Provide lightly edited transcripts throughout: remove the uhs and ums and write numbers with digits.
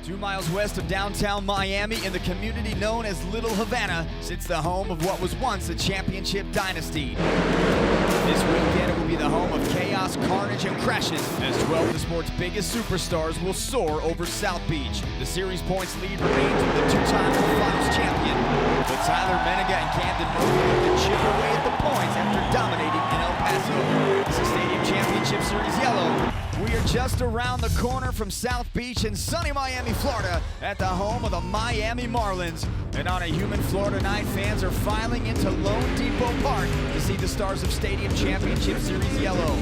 2 miles west of downtown Miami in the community known as Little Havana sits the home of what was once a championship dynasty. This weekend it will be the home of chaos, carnage, and crashes as 12 of the sport's biggest superstars will soar over South Beach. The series points lead remains with the two-time finals champion. But Tyler Menega and Camden Murphy look to chip away at the points after dominating in El Paso. This is Stadium Championship Series Yellow. We are just around the corner from South Beach in sunny Miami, Florida, at the home of the Miami Marlins. And on a humid Florida night, fans are filing into Lone Depot Park to see the stars of Stadium Championship Series Yellow.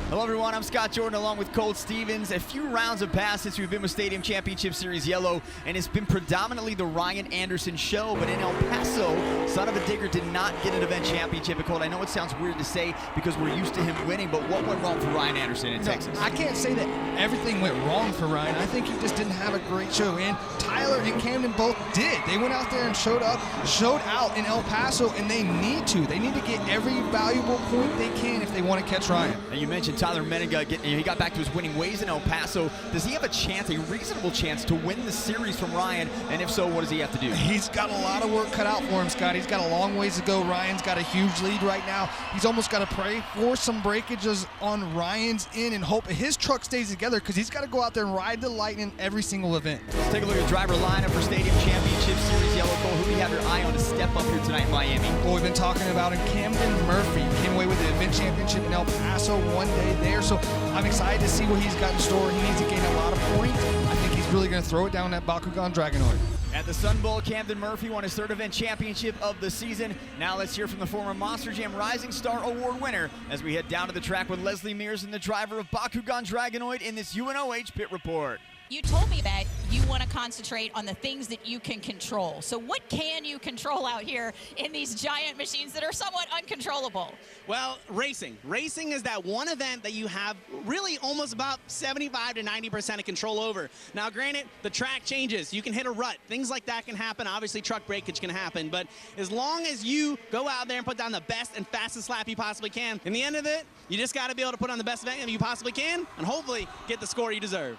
Hello everyone, I'm Scott Jordan along with Colt Stevens. A few rounds have passed since we've been with Stadium Championship Series Yellow, and it's been predominantly the Ryan Anderson show, but in El Paso, Son of a Digger did not get an event championship. And Colt, I know it sounds weird to say because we're used to him winning, but what went wrong for Ryan Anderson in Texas? I can't say that everything went wrong for Ryan. I think he just didn't have a great show, and Tyler and Camden both did. They went out there and showed out in El Paso, and they need to. They need to get every valuable point they can if they want to catch Ryan. And you mentioned Tyler Menega, he got back to his winning ways in El Paso. Does he have a chance, a reasonable chance, to win the series from Ryan? And if so, what does he have to do? He's got a lot of work cut out for him, Scott. He's got a long ways to go. Ryan's got a huge lead right now. He's almost got to pray for some breakages on Ryan's end and hope his truck stays together because he's got to go out there and ride the lightning every single event. Let's take a look at the driver lineup for Stadium Championship Series Yellow. Cole, who do you have your eye on to step up here tonight in Miami? Well, we've been talking about him, Camden Murphy. Came away with the event championship in El Paso one day there. So I'm excited to see what he's got in store. He needs to gain a lot of points. I think he's really going to throw it down that Bakugan Dragonoid. At the Sun Bowl, Camden Murphy won his third event championship of the season. Now let's hear from the former Monster Jam Rising Star Award winner as we head down to the track with Leslie Mears and the driver of Bakugan Dragonoid in this UNOH Pit Report. You told me that you want to concentrate on the things that you can control. So what can you control out here in these giant machines that are somewhat uncontrollable? Well, racing. Racing is that one event that you have really almost about 75 to 90% of control over. Now, granted, the track changes. You can hit a rut. Things like that can happen. Obviously, truck breakage can happen. But as long as you go out there and put down the best and fastest lap you possibly can, in the end of it, you just got to be able to put on the best event that you possibly can and hopefully get the score you deserve.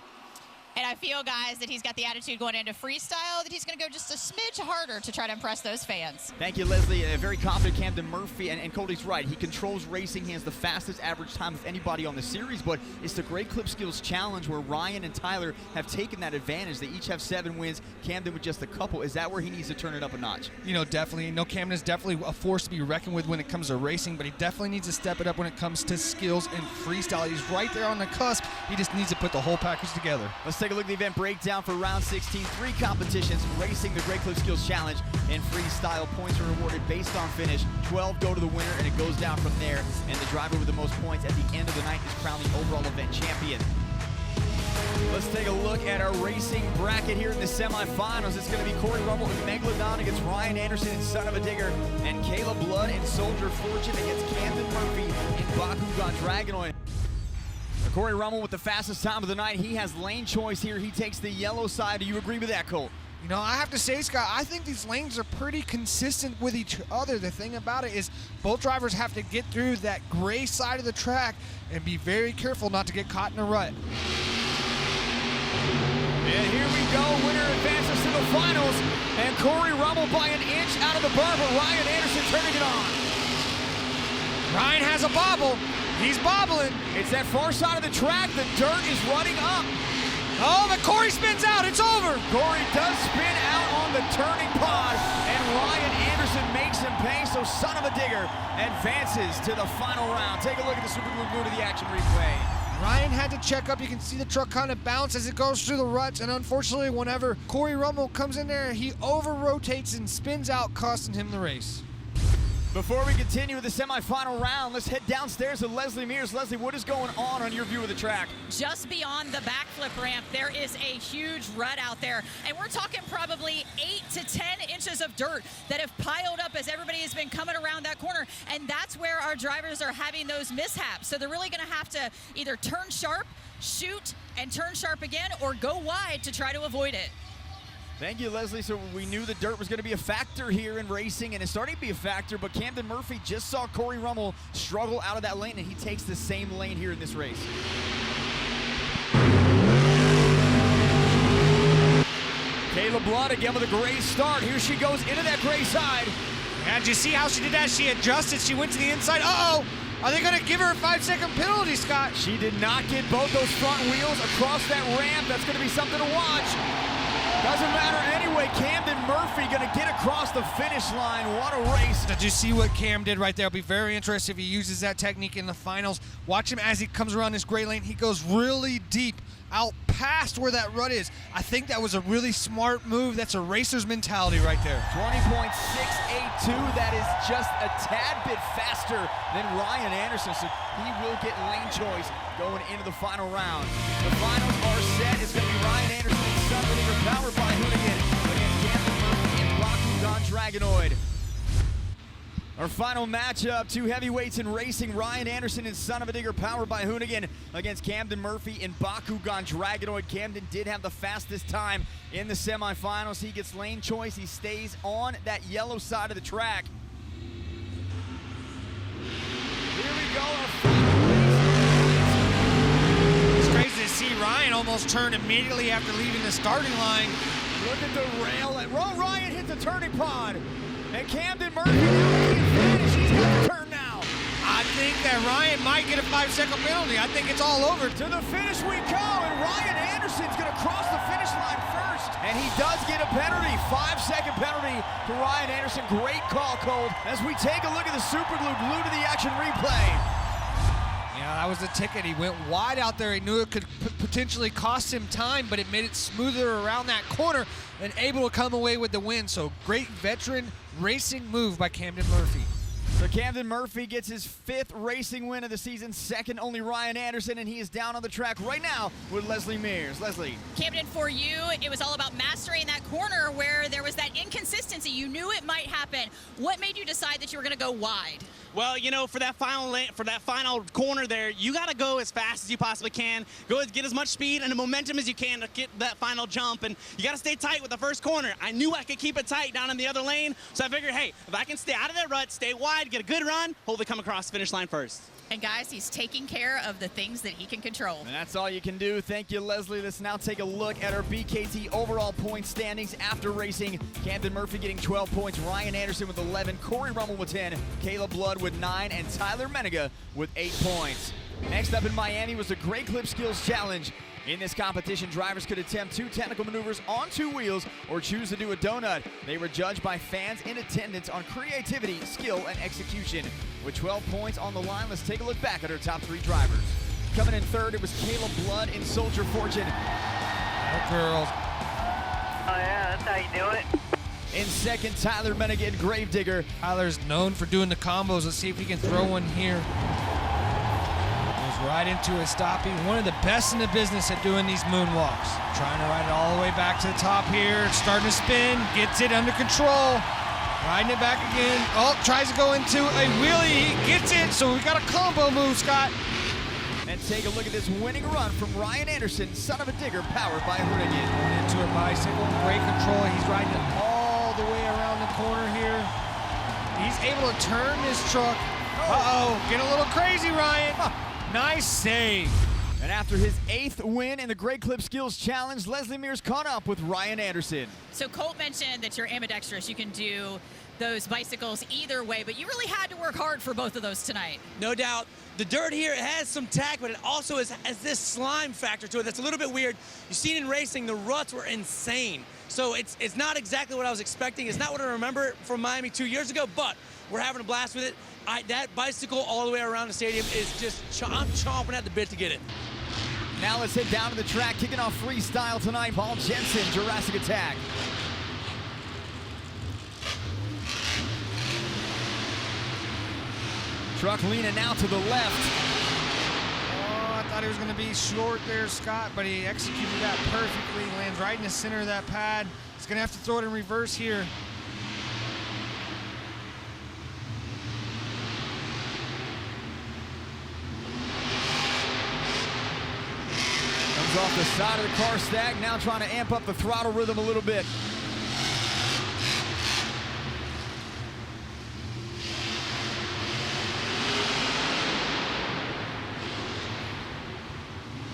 And I feel, guys, that he's got the attitude going into freestyle, that he's going to go just a smidge harder to try to impress those fans. Thank you, Leslie. A very confident Camden Murphy, and Cody's right. He controls racing. He has the fastest average time of anybody on the series, but it's the Great Clip Skills Challenge where Ryan and Tyler have taken that advantage. They each have 7 wins, Camden with just a couple. Is that where he needs to turn it up a notch? You know, definitely. No, Camden is definitely a force to be reckoned with when it comes to racing, but he definitely needs to step it up when it comes to skills and freestyle. He's right there on the cusp. He just needs to put the whole package together. Let's take a look at the event breakdown for round 16. 3 competitions, racing, the Great Clip Skills Challenge, and freestyle. Points are awarded based on finish. 12 go to the winner, and it goes down from there. And the driver with the most points at the end of the night is crowned the overall event champion. Let's take a look at our racing bracket here in the semifinals. It's going to be Corey Rummel and Megalodon against Ryan Anderson and Son of a Digger, and Caleb Blood and Soldier Fortune against Camden Murphy and Bakugan Dragonoid. Corey Rummel with the fastest time of the night. He has lane choice here. He takes the yellow side. Do you agree with that, Colt? You know, I have to say, Scott, I think these lanes are pretty consistent with each other. The thing about it is both drivers have to get through that gray side of the track and be very careful not to get caught in a rut. And here we go. Winner advances to the finals. And Corey Rummel by an inch out of the bar, but Ryan Anderson turning it on. Ryan has a bobble. He's bobbling. It's that far side of the track. The dirt is running up. Oh, but Corey spins out. It's over. Corey does spin out on the turning pod, and Ryan Anderson makes him pay, so Son of a Digger advances to the final round. Take a look at the Super Glue to the action replay. Ryan had to check up. You can see the truck kind of bounce as it goes through the ruts, and unfortunately, whenever Corey Rummel comes in there, he over-rotates and spins out, costing him the race. Before we continue with the semifinal round, let's head downstairs to Leslie Mears. Leslie, what is going on your view of the track? Just beyond the backflip ramp, there is a huge rut out there, and we're talking probably 8 to 10 inches of dirt that have piled up as everybody has been coming around that corner, and that's where our drivers are having those mishaps. So they're really going to have to either turn sharp, shoot, and turn sharp again, or go wide to try to avoid it. Thank you, Leslie. So we knew the dirt was going to be a factor here in racing, and it's starting to be a factor, but Camden Murphy just saw Corey Rummel struggle out of that lane, and he takes the same lane here in this race. Caleb Blood again with a great start. Here she goes into that gray side. Yeah, did you see how she did that? She adjusted. She went to the inside. Uh-oh. Are they going to give her a 5-second penalty, Scott? She did not get both those front wheels across that ramp. That's going to be something to watch. Doesn't matter anyway. Camden Murphy going to get across the finish line. What a race. Did you see what Cam did right there? I'll be very interested if he uses that technique in the finals. Watch him as he comes around this gray lane. He goes really deep out past where that rut is. I think that was a really smart move. That's a racer's mentality right there. 20.682. That is just a tad bit faster than Ryan Anderson, so he will get lane choice going into the final round. The finals are set. It's going to be Ryan Anderson and Son of a Digger, powered by Hoonigan, against Camden Murphy and Bakugan Dragonoid. Our final matchup, two heavyweights in racing, Ryan Anderson and Son of a Digger, powered by Hoonigan, against Camden Murphy and Bakugan Dragonoid. Camden did have the fastest time in the semifinals. He gets lane choice. He stays on that yellow side of the track. Here we go, our final race. It's crazy to see Ryan almost turn immediately after leaving the starting line. Look at the rail. Ryan hit the turning pod. And Camden Murphy now can't finish. He's got to turn now. I think that Ryan might get a 5-second penalty. I think it's all over. To the finish we go, and Ryan Anderson's going to cross the finish line first. And he does get a penalty, 5-second penalty to Ryan Anderson. Great call, Colt. As we take a look at the Super Glue, glued to the action replay. Yeah, that was the ticket. He went wide out there. He knew it could potentially cost him time, but it made it smoother around that corner and able to come away with the win. So great veteran racing move by Camden Murphy. So Camden Murphy gets his 5th racing win of the season, second only Ryan Anderson, and he is down on the track right now with Leslie Mears. Leslie. Camden, for you, it was all about mastering that corner where there was that inconsistency. You knew it might happen. What made you decide that you were going to go wide? Well, you know, for that final corner there, you got to go as fast as you possibly can. Get as much speed and the momentum as you can to get that final jump, and you got to stay tight with the first corner. I knew I could keep it tight down in the other lane, so I figured, hey, if I can stay out of that rut, stay wide, get a good run, hopefully come across the finish line first. And guys, he's taking care of the things that he can control. And that's all you can do. Thank you, Leslie. Let's now take a look at our BKT overall point standings after racing. Camden Murphy getting 12 points, Ryan Anderson with 11, Corey Rummel with 10, Caleb Blood with 9, and Tyler Menega with 8 points. Next up in Miami was the Great Clip Skills Challenge. In this competition, drivers could attempt 2 technical maneuvers on 2 wheels or choose to do a donut. They were judged by fans in attendance on creativity, skill, and execution. With 12 points on the line, let's take a look back at our top 3 drivers. Coming in third, it was Caleb Blood in Soldier Fortune. Oh, girls. Oh yeah, that's how you do it. In second, Tyler Menega in Gravedigger. Tyler's known for doing the combos. Let's see if he can throw one here. Goes right into a stoppie. One of the best in the business at doing these moonwalks. Trying to ride it all the way back to the top here. It's starting to spin. Gets it under control. Riding it back again. Oh, tries to go into a wheelie. He gets it. So we got a combo move, Scott. And take a look at this winning run from Ryan Anderson, Son of a Digger, powered by Hoonigan. Going into a bicycle. Great control. He's riding it all the way around the corner here. He's able to turn this truck. Uh-oh. Get a little crazy, Ryan. Nice save. And after his 8th win in the Great Clip Skills Challenge, Leslie Mears caught up with Ryan Anderson. So Colt mentioned that you're ambidextrous. You can do those bicycles either way, but you really had to work hard for both of those tonight. No doubt. The dirt here has some tack, but it also has this slime factor to it that's a little bit weird. You've seen in racing, the ruts were insane. So it's not exactly what I was expecting. It's not what I remember from Miami 2 years ago, but we're having a blast with it. That bicycle all the way around the stadium is just, I'm chomping at the bit to get it. Now let's head down to the track, kicking off freestyle tonight. Paul Jensen, Jurassic Attack. Truck leaning now to the left. Oh, I thought he was going to be short there, Scott, but he executed that perfectly. Lands right in the center of that pad. He's going to have to throw it in reverse here. Comes off the side of the car stack, now trying to amp up the throttle rhythm a little bit.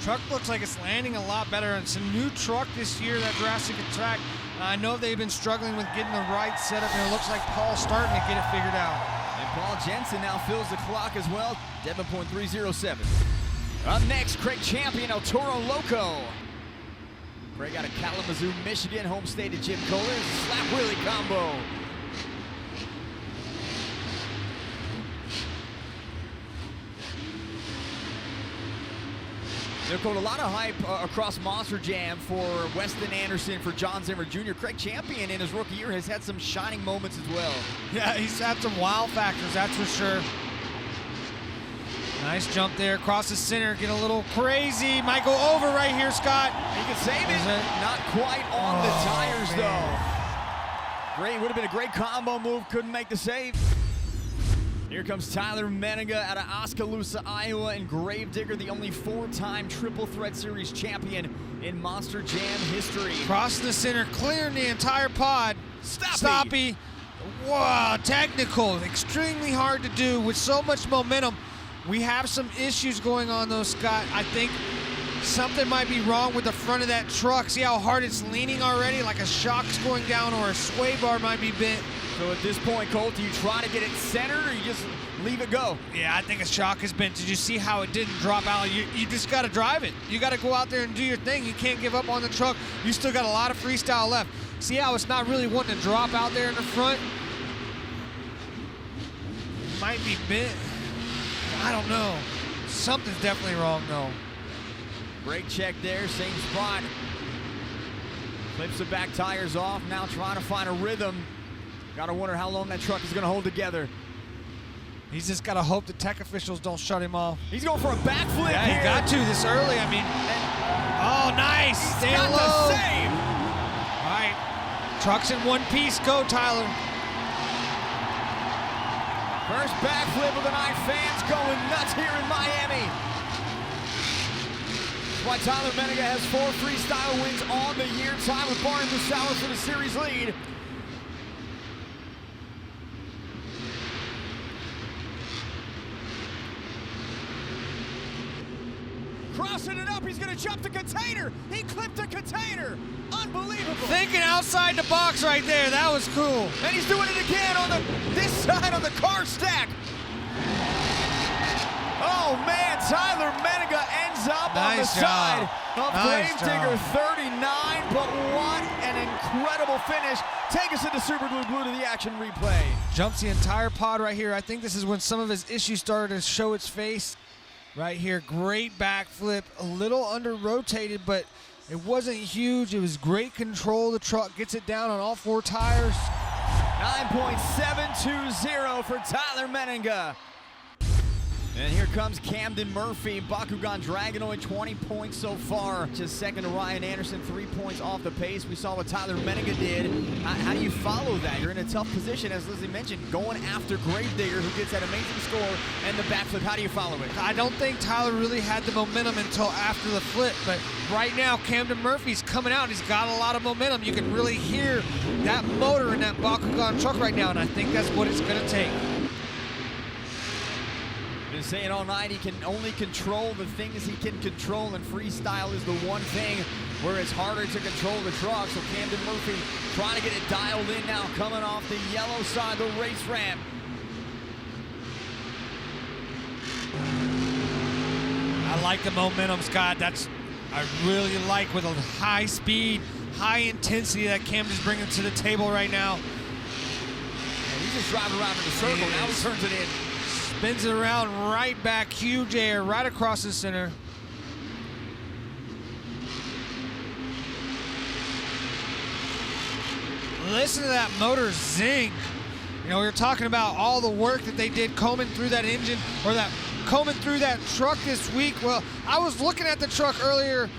Truck looks like it's landing a lot better. It's a new truck this year, that Jurassic Attack. I know they've been struggling with getting the right setup, and it looks like Paul's starting to get it figured out. And Paul Jensen now fills the clock as well. 11.307. Up next, Craig Champion, El Toro Loco. Craig out of Kalamazoo, Michigan, home state of Jim Kohler. Slap wheelie combo. Nicole, a lot of hype across Monster Jam for Weston Anderson, for John Zimmer Jr. Craig Champion in his rookie year has had some shining moments as well. Yeah, he's had some wow factors, that's for sure. Nice jump there, across the center, get a little crazy. Might go over right here, Scott. He can save it. Not quite on the tires, though. Great, would have been a great combo move, couldn't make the save. Here comes Tyler Menninga out of Oskaloosa, Iowa, and Gravedigger, the only 4-time Triple Threat Series champion in Monster Jam history. Crossing the center, clearing the entire pod. Stoppy. Wow, technical, extremely hard to do with so much momentum. We have some issues going on though, Scott. I think something might be wrong with the front of that truck. See how hard it's leaning already? Like a shock's going down or a sway bar might be bent. So at this point, Colt, do you try to get it centered or you just leave it go? Yeah, I think a shock is bent. Did you see how it didn't drop out? You just got to drive it. You got to go out there and do your thing. You can't give up on the truck. You still got a lot of freestyle left. See how it's not really wanting to drop out there in the front? Might be bent. I don't know. Something's definitely wrong though. Brake check there, same spot. Flips the back tires off, now trying to find a rhythm. Gotta wonder how long that truck is gonna hold together. He's just gotta hope the tech officials don't shut him off. He's going for a backflip yeah, here. He got to this early, I mean. Oh, nice, staying low. Got the save. All right, truck's in one piece, go Tyler. First backflip of the night, fans going nuts here in Miami. That's why Tyler Menninga has 4 freestyle wins on the year. Tyler Barnes the Sauer for the series lead. Crossing it up, he's gonna jump the container. He clipped the container. Unbelievable. Thinking outside the box right there, that was cool. And he's doing it again on this side on the car stack. Oh man, Tyler Menninga ends up on the side of Gravedigger 39, but what an incredible finish. Take us into Super Glue Blue to the action replay. Jumps the entire pod right here. I think this is when some of his issues started to show its face. Right here, great backflip, a little under-rotated, but it wasn't huge. It was great control. The truck gets it down on all 4 tires. 9.720 for Tyler Menninga. And here comes Camden Murphy, Bakugan Dragonoid, 20 points so far. Just second to Ryan Anderson, 3 points off the pace. We saw what Tyler Menninga did. How do you follow that? You're in a tough position, as Lizzie mentioned, going after Gravedigger, who gets that amazing score, and the backflip. How do you follow it? I don't think Tyler really had the momentum until after the flip, but right now Camden Murphy's coming out. He's got a lot of momentum. You can really hear that motor in that Bakugan truck right now, and I think that's what it's going to take. Been saying all night he can only control the things he can control, and freestyle is the one thing where it's harder to control the truck. So Camden Murphy trying to get it dialed in now, coming off the yellow side of the race ramp. I like the momentum, Scott. I really like with a high speed, high intensity that Camden's bringing to the table right now. And he's just driving around in a circle. Now he turns it in. Spins it around right back, huge air, right across the center. Listen to that motor zing. You know, we were talking about all the work that they did combing through that engine, or that combing through that truck this week. Well, I was looking at the truck earlier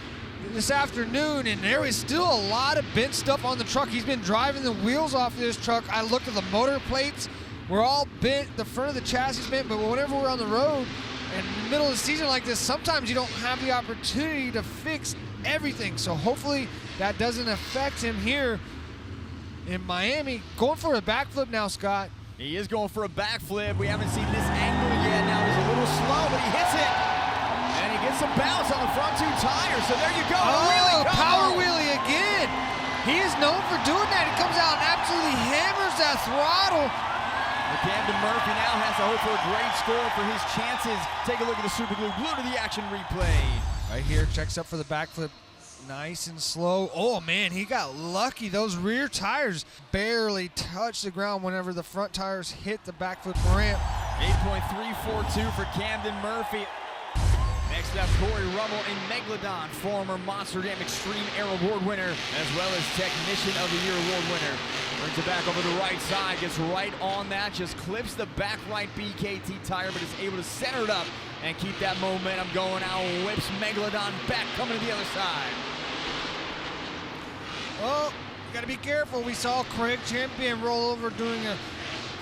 this afternoon, and there was still a lot of bent stuff on the truck. He's been driving the wheels off of this truck. I looked at the motor plates. We're all bent, the front of the chassis is bent, but whenever we're on the road and in the middle of the season like this, sometimes you don't have the opportunity to fix everything. So hopefully that doesn't affect him here in Miami. Going for a backflip now, Scott. He is going for a backflip. We haven't seen this angle yet. Now he's a little slow, but he hits it. And he gets gets some bounce on the front two tires, so there you go. Oh, power wheelie again. He is known for doing that. He comes out and absolutely hammers that throttle. Camden Murphy now has to hope for a great score for his chances. Take a look at the Super Glue to the action replay. Right here, checks up for the backflip. Nice and slow. Oh, man, he got lucky. Those rear tires barely touched the ground whenever the front tires hit the backflip ramp. 8.342 for Camden Murphy. Next up, Corey Rummel in Megalodon, former Monsterdam Extreme Air Award winner, as well as Technician of the Year Award winner. Brings it back over the right side, gets right on that, just clips the back right BKT tire, but is able to center it up and keep that momentum going. Now whips Megalodon back, coming to the other side. Oh, you gotta be careful. We saw Craig Champion roll over doing a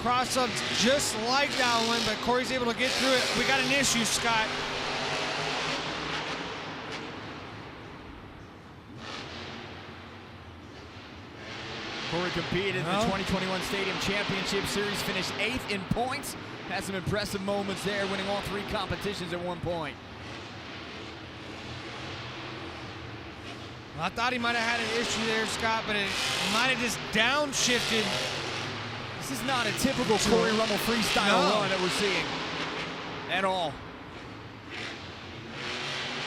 cross-up just like that one, but Corey's able to get through it. We got an issue, Scott. Corey competed in the 2021 Stadium Championship Series, finished 8th in points. Had some impressive moments there, winning all 3 competitions at one point. I thought he might have had an issue there, Scott, but it might have just downshifted. This is not a typical Corey Rummel freestyle run that we're seeing at all.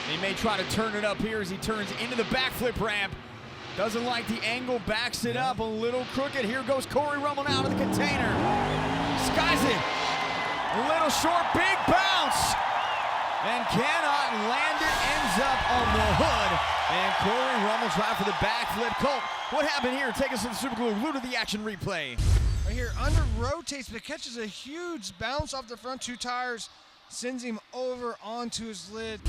He may try to turn it up here as he turns into the backflip ramp. Doesn't like the angle, backs it up a little crooked. Here goes Corey Rummel now to the container. Skies it. A little short, big bounce. And cannot land it, ends up on the hood. And Corey Rummel trying for the backflip. Colt, what happened here? Take us to the Super Glue to the action replay. Right here, under rotates, but catches a huge bounce off the front 2 tires, sends him over onto his lid.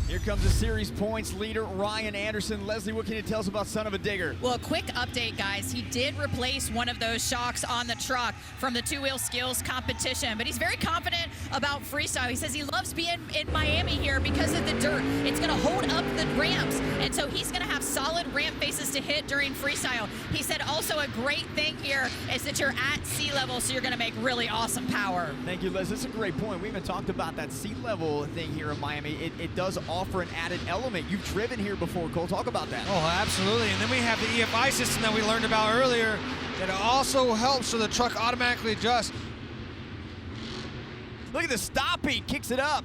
Here comes the series points leader, Ryan Anderson. Leslie, what can you tell us about Son of a Digger? Well, a quick update, guys. He did replace one of those shocks on the truck from the 2-wheel skills competition, but he's very confident about freestyle. He says he loves being in Miami here because of the dirt. It's going to hold up the ramps, and so he's going to have solid ramp faces to hit during freestyle. He said also a great thing here is that you're at sea level, so you're going to make really awesome power. Thank you, Les. That's a great point. We haven't talked about that sea level thing here in Miami. It does offer an added element. You've driven here before, Cole. Talk about that. Oh, absolutely. And then we have the EFI system that we learned about earlier that also helps so the truck automatically adjusts. Look at the stoppie. Kicks it up.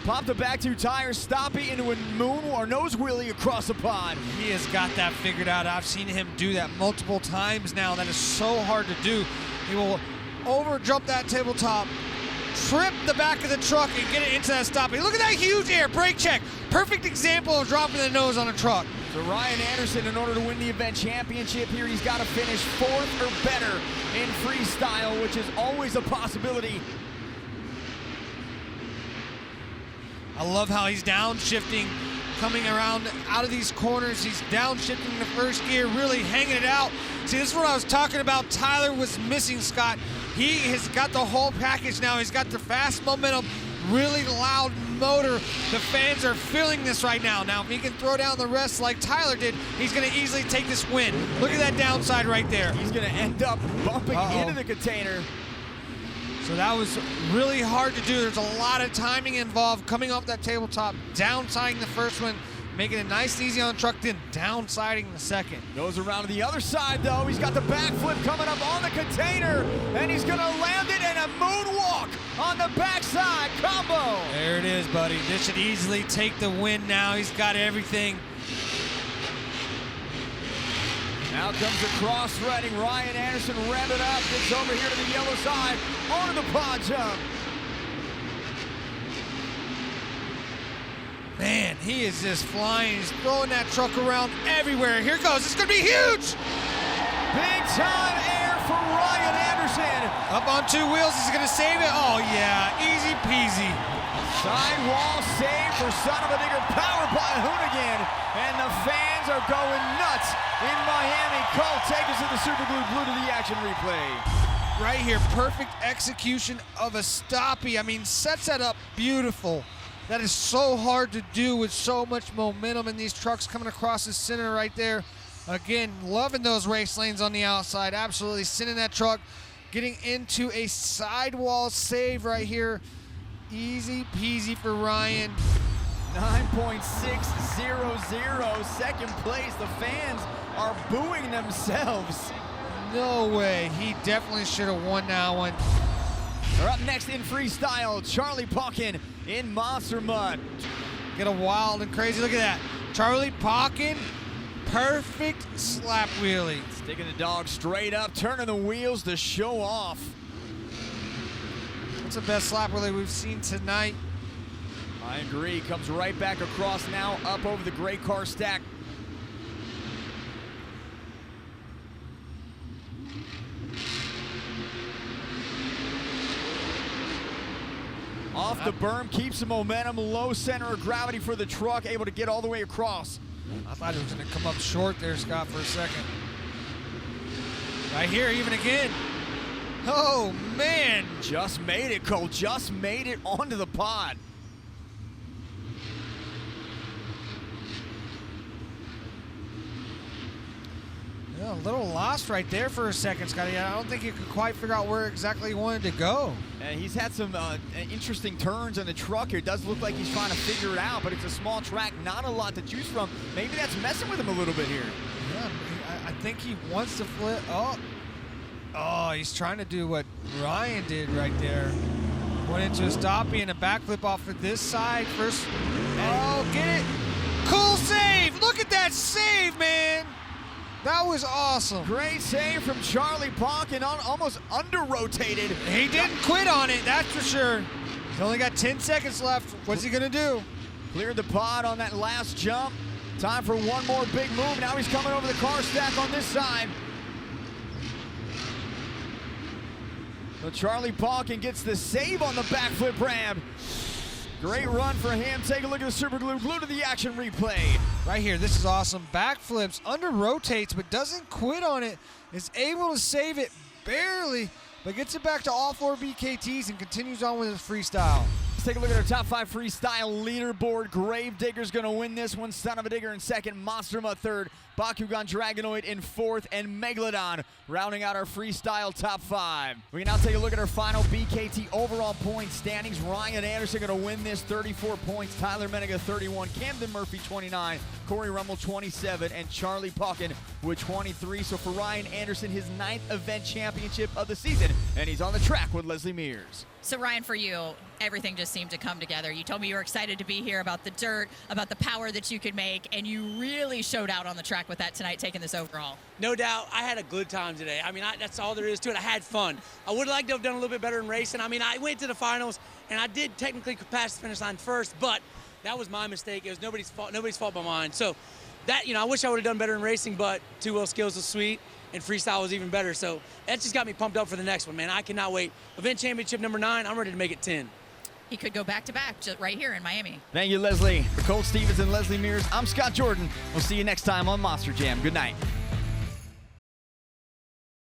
Popped the back 2 tires. Stoppie into a nose wheelie across the pond. He has got that figured out. I've seen him do that multiple times now. That is so hard to do. He will over jump that tabletop, trip the back of the truck and get it into that stoppie. Look at that huge air brake check. Perfect example of dropping the nose on a truck. So Ryan Anderson, in order to win the event championship here, he's got to finish 4th or better in freestyle, which is always a possibility. I love how he's downshifting, coming around out of these corners. He's downshifting in the first gear, really hanging it out. See, this is what I was talking about. Tyler was missing, Scott. He has got the whole package now. He's got the fast momentum, really loud motor. The fans are feeling this right now. Now, if he can throw down the rest like Tyler did, he's going to easily take this win. Look at that downside right there. He's going to end up bumping into the container. So that was really hard to do. There's a lot of timing involved coming off that tabletop, downsiding the first one, making it nice and easy on the truck, then downsiding the second. Goes around to the other side, though. He's got the backflip coming up on the container, and he's going to land it in a moonwalk on the backside combo. There it is, buddy. This should easily take the win now. He's got everything. Now comes the cross-threading. Ryan Anderson rev it up, gets over here to the yellow side, onto the pod jump. Man, he is just flying. He's throwing that truck around everywhere. Here it goes. It's going to be huge. Big time air for Ryan Anderson. Up on 2 wheels. He's going to save it. Oh, yeah. Easy peasy. Sidewall save for Son of a Digger, powered by Hoonigan. And the fans are going nuts in Miami. Cole, take us to the Super Glue to the action replay. Right here, perfect execution of a stoppie. I mean, sets that up beautiful. That is so hard to do with so much momentum in these trucks coming across the center right there. Again, loving those race lanes on the outside. Absolutely sending that truck, getting into a sidewall save right here. Easy peasy for Ryan. 9.600, second place. The fans are booing themselves. No way. He definitely should have won that one. We're up next in freestyle, Charlie Pauken in Monster Mud. Get a wild and crazy. Look at that. Charlie Pauken, perfect slap wheelie. Sticking the dog straight up, turning the wheels to show off. That's the best slap wheelie we've seen tonight. I agree. Comes right back across now, up over the gray car stack. Off the berm, keeps the momentum, low center of gravity for the truck, able to get all the way across. I thought it was going to come up short there, Scott, for a second. Right here, even again. Oh, man. Just made it, Cole. Just made it onto the pod. Yeah, a little lost right there for a second, Scotty. I don't think he could quite figure out where exactly he wanted to go. And he's had some interesting turns on the truck here. It does look like he's trying to figure it out, but it's a small track, not a lot to choose from. Maybe that's messing with him a little bit here. Yeah, I think he wants to flip. Oh, he's trying to do what Ryan did right there. Went into a stoppie and a backflip off of this side first. Oh, get it. Cool save. Look at that save, man. That was awesome. Great save from Charlie Pauken, almost under-rotated. He didn't quit on it, that's for sure. He's only got 10 seconds left. What's he gonna do? Cleared the pod on that last jump. Time for one more big move. Now he's coming over the car stack on this side. So Charlie Pauken gets the save on the backflip ramp. Great run for him. Take a look at the super glue. Glue to the action replay. Right here, this is awesome. Backflips, under rotates, but doesn't quit on it. Is able to save it barely, but gets it back to all 4 BKTs and continues on with his freestyle. Let's take a look at our top 5 freestyle leaderboard. Gravedigger's gonna win this one. Son of a Digger in second. Monster Mud third. Bakugan Dragonoid in fourth, and Megalodon rounding out our freestyle top 5. We can now take a look at our final BKT overall point standings. Ryan Anderson going to win this, 34 points. Tyler Menega, 31. Camden Murphy, 29. Corey Rummel, 27. And Charlie Pauken with 23. So for Ryan Anderson, his 9th event championship of the season. And he's on the track with Leslie Mears. So Ryan, for you, everything just seemed to come together. You told me you were excited to be here, about the dirt, about the power that you could make, and you really showed out on the track with that tonight, taking this overall. No doubt, I had a good time today. I mean, that's all there is to it. I had fun. I would like to have done a little bit better in racing. I mean, I went to the finals, and I did technically pass the finish line first, but that was my mistake. It was nobody's fault but mine. So that, I wish I would have done better in racing, but 2-wheel skills was sweet, and freestyle was even better. So that just got me pumped up for the next one, man. I cannot wait. Event championship number 9, I'm ready to make it 10. He could go back-to-back just right here in Miami. Thank you, Leslie. For Cole Stevens and Leslie Mears, I'm Scott Jordan. We'll see you next time on Monster Jam. Good night.